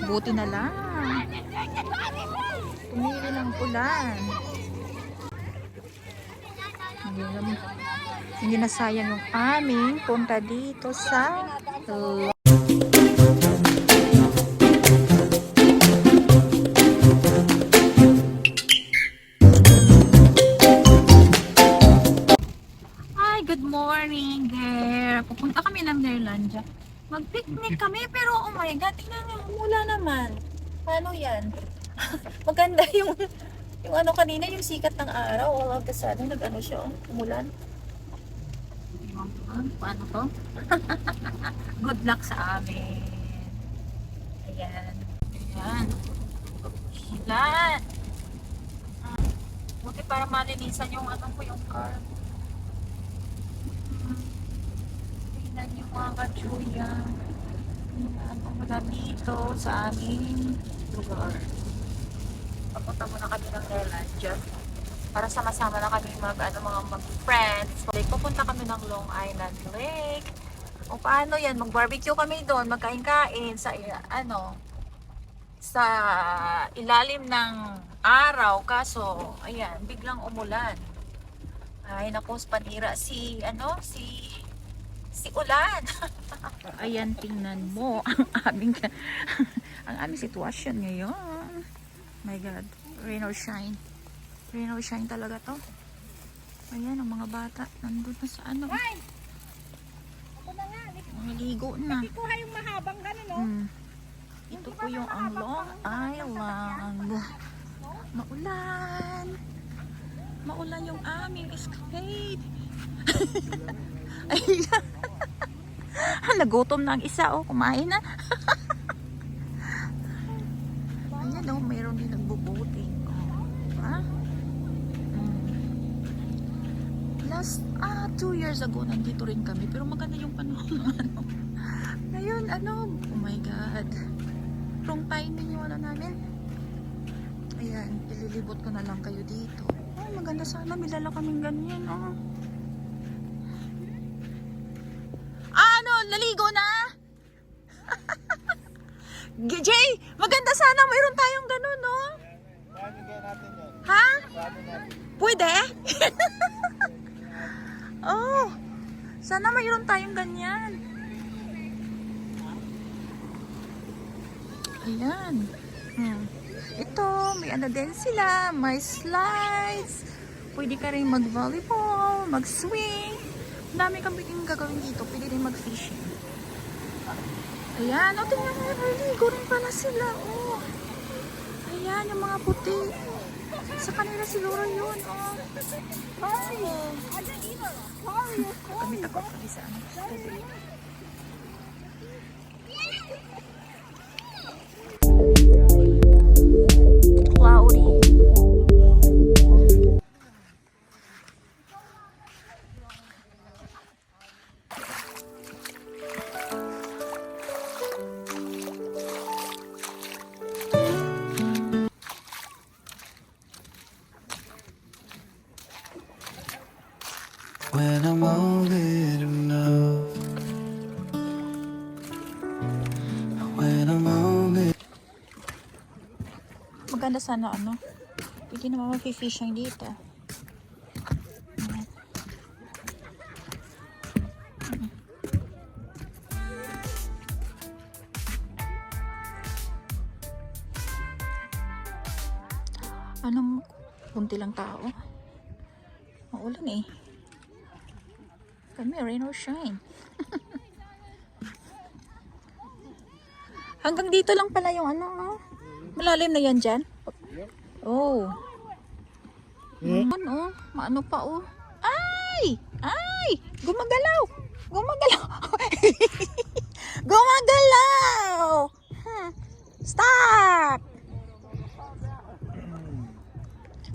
Buti na lang. Tumili ng ulan. Hindi na sayang yung aming punta dito sa Hi, good morning there. Pupunta kami ng Nerlandia. Mag-picnic kami pero oh my god, tingnan niyo, mula naman. Paano yan? Maganda yung ano kanina, yung sikat ng araw. All of a sudden, nag-ano siya, umulan. Paano to? Good luck sa amin. Ayan. Ayan. Ayan. Buti para malinisan yung ano ko, yung car. Tingnan yung mga kachuya. Ano mula dito sa aming lugar. Papunta muna kami ng Nerlandia para sama-sama na kami mga friends. Pupunta kami ng Long Island Lake. O paano yan? Mag-barbecue kami doon, magkain-kain sa sa ilalim ng araw. Kaso, ayan, biglang umulan. Ay, naku, panira si ulan. Ayan, tingnan mo ang aming sitwasyon ngayon. My God, rain or shine. Rain or shine talaga to. Ayan, ang mga bata nandun na sa ano. Ako na nga. Naligo na. Ikuha yung mahabang gano'n, no? Ito po yung ang Long Island. Maulan. Maulan yung aming escapade. Ayan. Nagutom na ang isa, oh. Kumain na. Ayan, oh. Mayroon din nagbubuting. Diba? Last 2 years ago nandito rin kami, pero maganda yung panahon. Ngayon, oh my God, wrong timing yung namin. Ayan, ililibot ko na lang kayo dito. Ay, maganda sana, may dala kaming ganyan, oh. Naligo na? Jay, maganda sana mayroon tayong ganun, no? Ha? Pwede? Oh, sana mayroon tayong ganyan. Ayan. Ito, may ano din sila, may slides. Pwede ka rin mag-volleyball, mag-swing. Dami kang gagawin dito. Pwede rin mag-fishing. Ayan, tingnan mo, naligo rin pala sila. Oh. Ayan, yung mga puti. Sa kanila siguro yun. Oh. Ay. Kami takot kami sa ano. Cloudy. When I'm old enough, when I'm old enough. Maganda sana pwede naman mag-fishing dito. Kunti lang tao. Maulan eh. Kami, rain or shine. Hanggang dito lang pala yung malalim na yan dyan. Oh. Maano pa oh. Ay! Ay! Gumagalaw! Gumagalaw! Gumagalaw! Stop!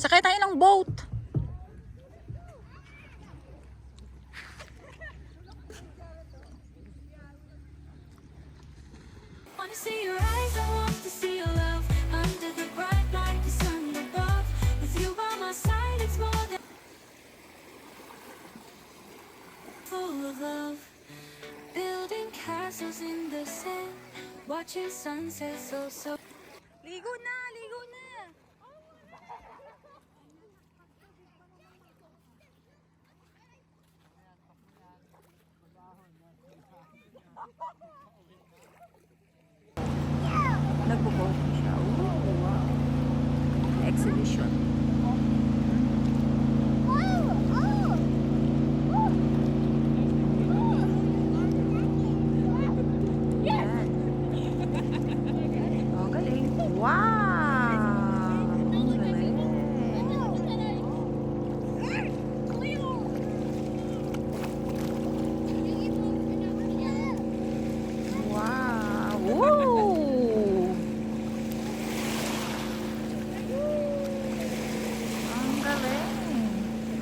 Sakay tayo ng boat. Wanna see your eyes, I want to see your love. Under the bright light, the sun above. With you by my side, it's more than full of love. Building castles in the sand. watching sunset so. Ligo na! Ligo na! Nagpo-post siya. Ooh, wow. Exhibition. Yan. Oh, galing. Wow! Galing. Wow! Woo! Ang galing.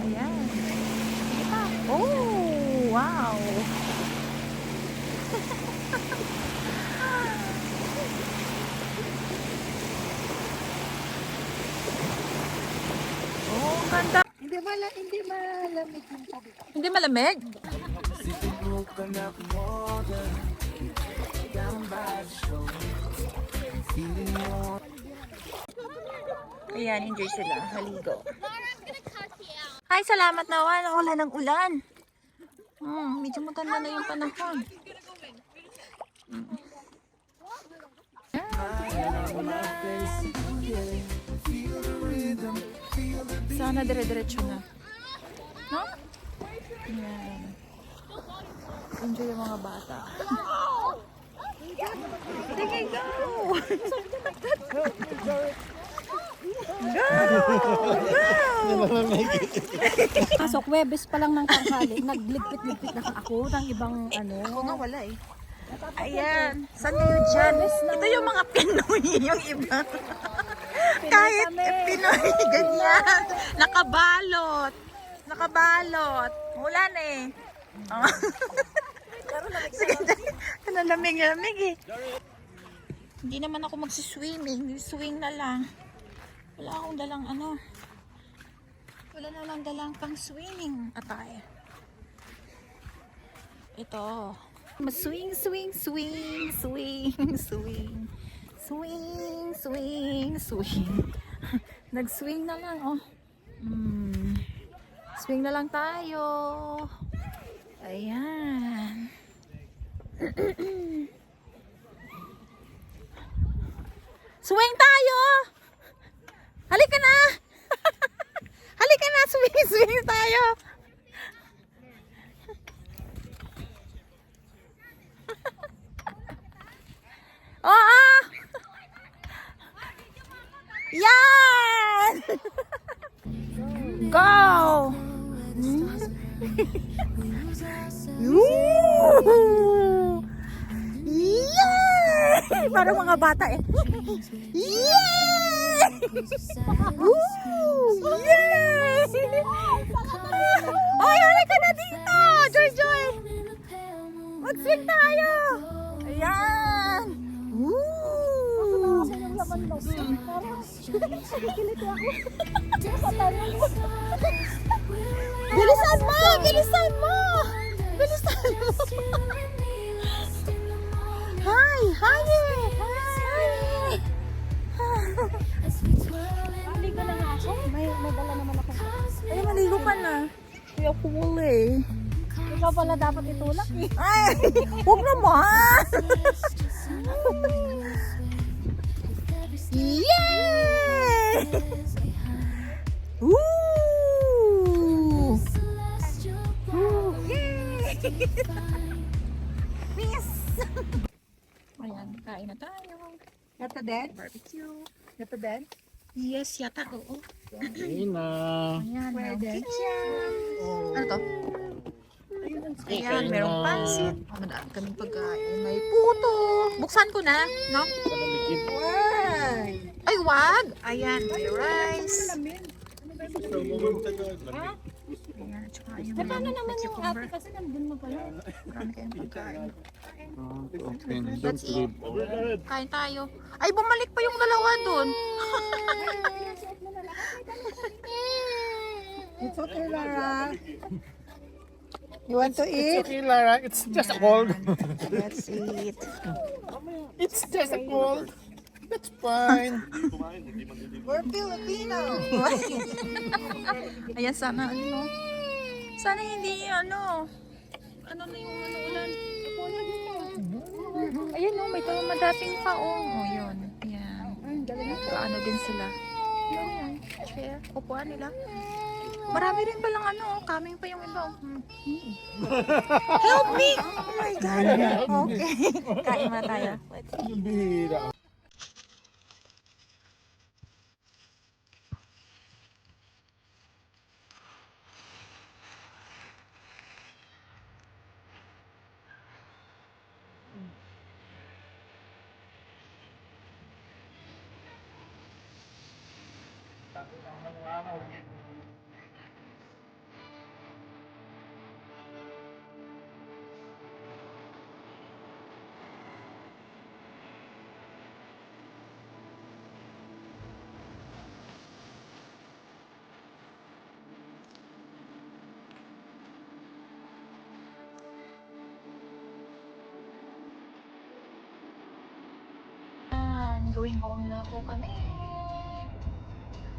Ayan. Sige pa. Oh! Wow! Oh, ang ganda. Hindi malamig yung tubig. Hindi malamig? Open up water down by the shore. Feeling warm. Ayan, enjoy sila. Haligo. Ay, salamat naman. Wala ng ulan. Medyo maganda na yung panahon. Sana dire-diretso na. No? Ayan. Enjoy yung mga bata. Sige, go! Pasok, Webes pa lang ng tanghali, nagligpit-ligpit na ako ng ibang Ako nga wala eh. Ayan. Saan kayo dyan? Ito yung mga Pinoy, yung iba. Kahit Pinoy, ganyan. Nakabalot. Nakabalot. Ulan eh. Oh. Sige, nalamig eh. Hindi naman ako magsiswimming. Swing na lang. Wala akong dalang ano. Wala na lang dalang pang swimming attire. Ito. Swing, swing, swing, swing, swing. Swing, swing, swing. Nag-swing na lang, oh. Swing na lang tayo. Ayan. Swing tayo! Halika na! Halika na! Swing, swing tayo! Oo! Yan! Go! Woo! Yay! Parang mga bata eh. Yay! Woo! Yay! Oy, halika na dito! Joy, Joy! Mag-swing tayo! Ayan! Woo! yung laman mo. Parang, kilito ako. Bilisan mo! Bilisan mo! Bilisan mo! Hi! Hi! Hi! Maligo na nga ako. May dala naman ako. Ay, maligo ka na. Kaya ako wala eh. Ikaw pala dapat itulak eh. Ay! Huwag naman! Yay! Woo! Woo! Yay! Peace! Ayan, kain na tayo. Yata din? Barbecue. Yata din? Yes, yata. Oo. Ina. Ayan, Pwede. kitchen. Ano to? Ayan, merong pansit. Madami kaming pagkain. May puto. Buksan ko na, no? Why? Ay, wag! Ayan, may rice. Ayan, tsaka yung Paano naman yung cucumber. ate kasi nandun mo pala. Marami kayong pagkain. Okay, Let's eat. Kain tayo. Ay, bumalik pa yung dalawa dun. It's okay, Lara. You want to eat? okay, Lara. It's just a cold. Let's eat. It's just a cold. That's fine. We're Filipino. Ayan, sana ano. Sana hindi ano. Ano na yung ano ulan. Ayan oh, may madating pa oh. Oh, yun. Ayan. Ano din sila. Ayan. Chair. Upuan nila. Marami rin palang ano. Coming pa yung iba. Oh. Help me! Oh my God. Okay. Kain na tayo. Bihira. Going home na po kami.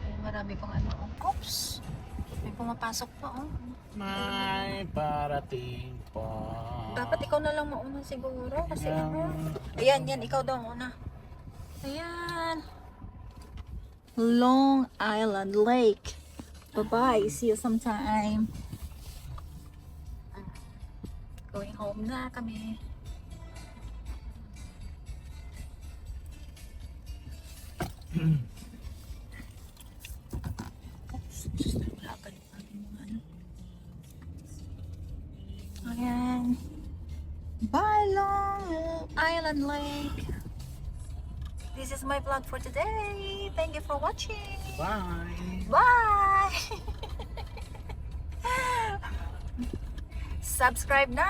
Ay, marami pang ano. Oops! May pumapasok pa oh. May parating pa. Dapat ikaw na lang mauna siguro. Kasi ano. Ayan, yan. Ikaw daw muna. Ayan. Long Island Lake. Bye-bye. See you sometime. Going home na kami. Ayan. Bye, Long Island Lake. This is my vlog for today. Thank you for watching. Bye. Bye. Subscribe na.